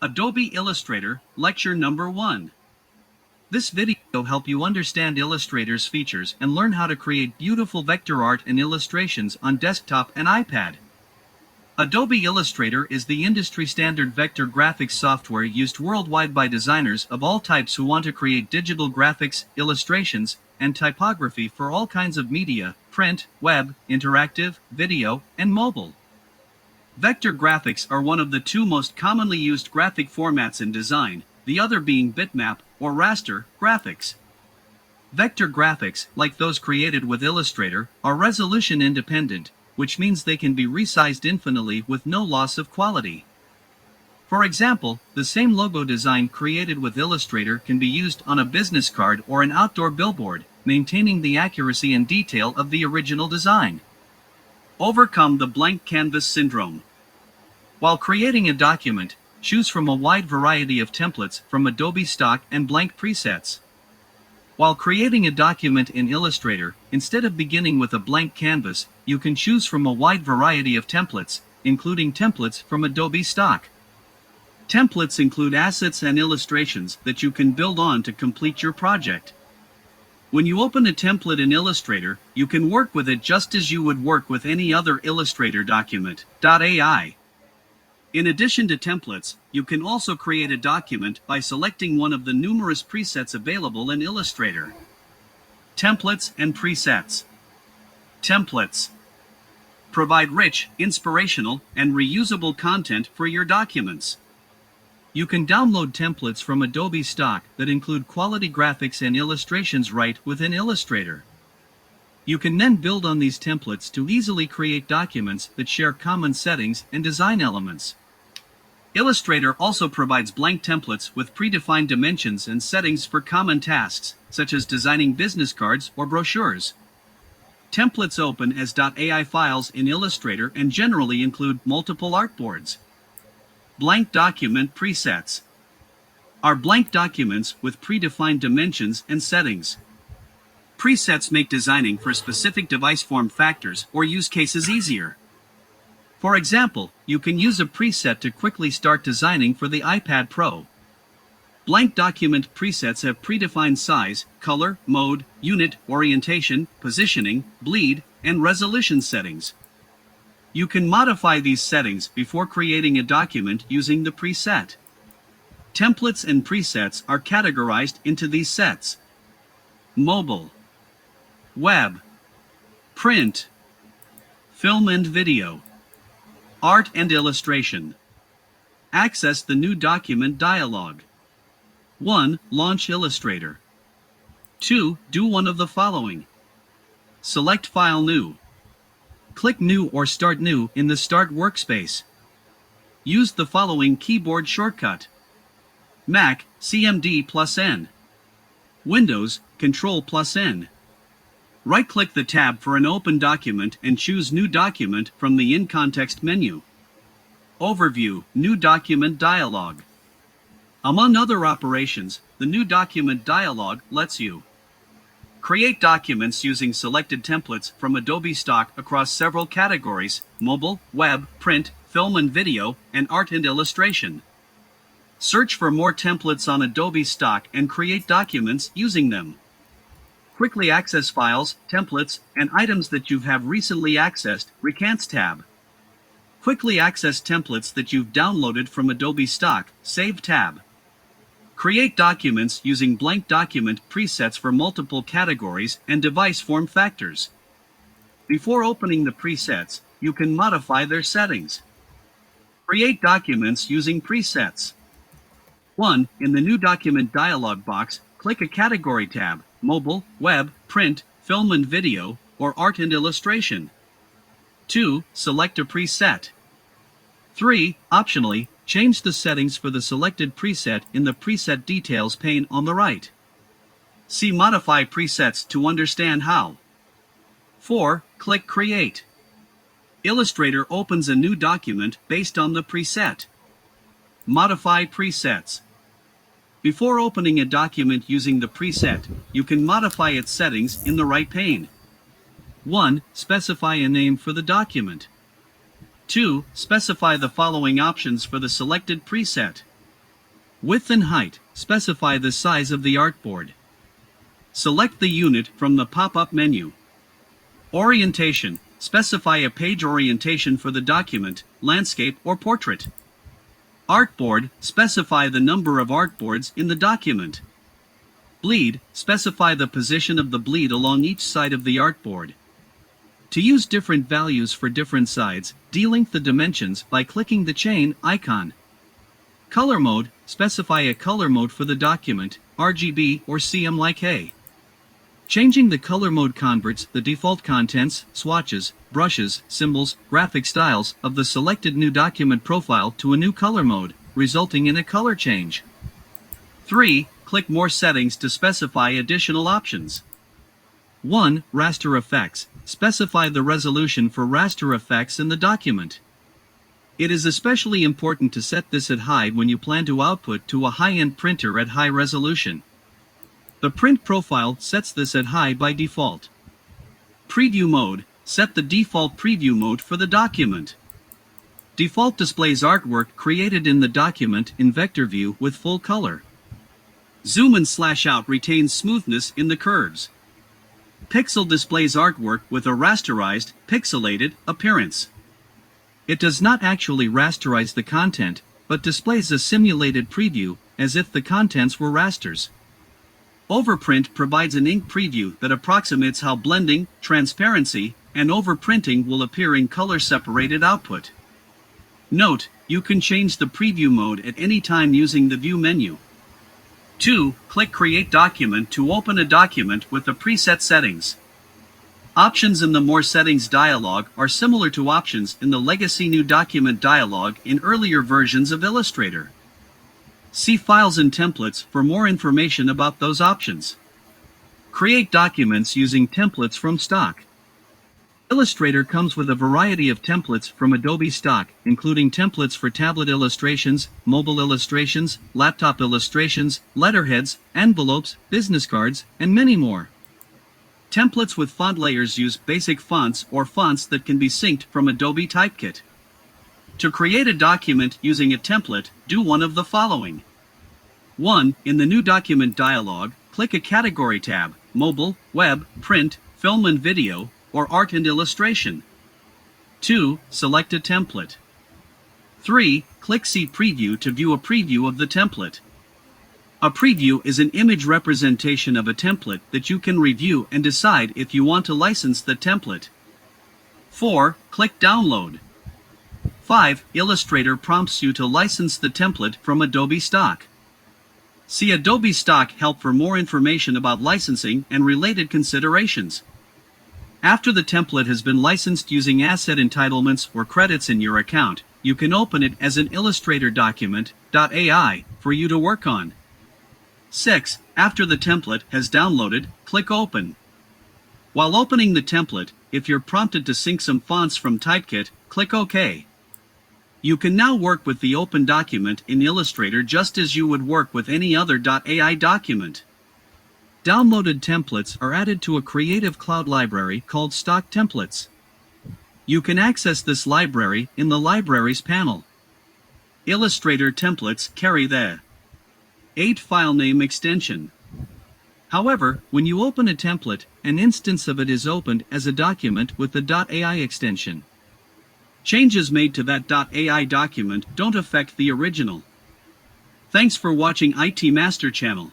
Adobe Illustrator, Lecture Number 1. This video will help you understand Illustrator's features and learn how to create beautiful vector art and illustrations on desktop and iPad. Adobe Illustrator is the industry-standard vector graphics software used worldwide by designers of all types who want to create digital graphics, illustrations, and typography for all kinds of media, print, web, interactive, video, and mobile. Vector graphics are one of the two most commonly used graphic formats in design, the other being bitmap or raster graphics. Vector graphics, like those created with Illustrator, are resolution independent, which means they can be resized infinitely with no loss of quality. For example, the same logo design created with Illustrator can be used on a business card or an outdoor billboard, maintaining the accuracy and detail of the original design. Overcome the blank canvas syndrome. While creating a document, choose from a wide variety of templates from Adobe Stock and blank presets. While creating a document in Illustrator, instead of beginning with a blank canvas, you can choose from a wide variety of templates, including templates from Adobe Stock. Templates include assets and illustrations that you can build on to complete your project. When you open a template in Illustrator, you can work with it just as you would work with any other Illustrator document. AI. In addition to templates, you can also create a document by selecting one of the numerous presets available in Illustrator. Templates and presets. Templates provide rich, inspirational, and reusable content for your documents. You can download templates from Adobe Stock that include quality graphics and illustrations right within Illustrator. You can then build on these templates to easily create documents that share common settings and design elements. Illustrator also provides blank templates with predefined dimensions and settings for common tasks, such as designing business cards or brochures. Templates open as .ai files in Illustrator and generally include multiple artboards. Blank document presets are blank documents with predefined dimensions and settings. Presets make designing for specific device form factors or use cases easier. For example, you can use a preset to quickly start designing for the iPad Pro. Blank document presets have predefined size, color, mode, unit, orientation, positioning, bleed, and resolution settings. You can modify these settings before creating a document using the preset. Templates and presets are categorized into these sets: mobile, web, print, film and video, art and illustration. Access the new document dialog. 1. Launch Illustrator. 2. Do one of the following. Select File New. Click New or Start New in the Start workspace. Use the following keyboard shortcut. Mac, CMD+N. Windows, Control+N. Right-click the tab for an open document and choose New Document from the In Context menu. Overview, New Document dialog. Among other operations, the New Document dialog lets you create documents using selected templates from Adobe Stock across several categories: mobile, web, print, film and video, and art and illustration. Search for more templates on Adobe Stock and create documents using them. Quickly access files, templates, and items that you have recently accessed, Recants tab. Quickly access templates that you've downloaded from Adobe Stock, Save tab. Create documents using blank document presets for multiple categories and device form factors. Before opening the presets, you can modify their settings. Create documents using presets. 1. In the New Document dialog box, click a category tab: mobile, web, print, film and video, or art and illustration. 2. Select a preset. 3. Optionally, change the settings for the selected preset in the Preset Details pane on the right. See Modify Presets to understand how. 4. Click Create. Illustrator opens a new document based on the preset. Modify Presets. Before opening a document using the preset, you can modify its settings in the right pane. 1. Specify a name for the document. 2. Specify the following options for the selected preset. Width and height, specify the size of the artboard. Select the unit from the pop-up menu. Orientation, specify a page orientation for the document, landscape or portrait. Artboard, specify the number of artboards in the document. Bleed, specify the position of the bleed along each side of the artboard. To use different values for different sides, delink the dimensions by clicking the chain icon. Color mode, specify a color mode for the document, RGB or CMYK. Changing the color mode converts the default contents, swatches, brushes, symbols, graphic styles of the selected new document profile to a new color mode, resulting in a color change. 3. Click More Settings to specify additional options. 1. Raster Effects. Specify the resolution for raster effects in the document. It is especially important to set this at high when you plan to output to a high-end printer at high resolution. The print profile sets this at high by default. Preview mode. Set the default preview mode for the document. Default displays artwork created in the document in vector view with full color. Zoom and slash out retains smoothness in the curves. Pixel displays artwork with a rasterized, pixelated appearance. It does not actually rasterize the content, but displays a simulated preview, as if the contents were rasters. Overprint provides an ink preview that approximates how blending, transparency, and overprinting will appear in color-separated output. Note, you can change the preview mode at any time using the View menu. 2. Click Create Document to open a document with the preset settings. Options in the More Settings dialog are similar to options in the Legacy New Document dialog in earlier versions of Illustrator. See Files and Templates for more information about those options. Create documents using templates from Stock. Illustrator comes with a variety of templates from Adobe Stock, including templates for tablet illustrations, mobile illustrations, laptop illustrations, letterheads, envelopes, business cards, and many more. Templates with font layers use basic fonts or fonts that can be synced from Adobe Typekit. To create a document using a template, do one of the following. 1. In the New Document dialog, click a category tab, Mobile, Web, Print, Film and Video, or Art and Illustration. 2. Select a template. 3. Click See Preview to view a preview of the template. A preview is an image representation of a template that you can review and decide if you want to license the template. 4. Click Download. 5. Illustrator prompts you to license the template from Adobe Stock. See Adobe Stock Help for more information about licensing and related considerations. After the template has been licensed using asset entitlements or credits in your account, you can open it as an Illustrator document, .ai, for you to work on. 6. After the template has downloaded, click Open. While opening the template, if you're prompted to sync some fonts from Typekit, click OK. You can now work with the open document in Illustrator just as you would work with any other .ai document. Downloaded templates are added to a Creative Cloud library called Stock Templates. You can access this library in the Libraries panel. Illustrator templates carry the 8 file name extension. However, when you open a template, an instance of it is opened as a document with the .ai extension. Changes made to that .ai document don't affect the original. Thanks for watching ITMaster channel.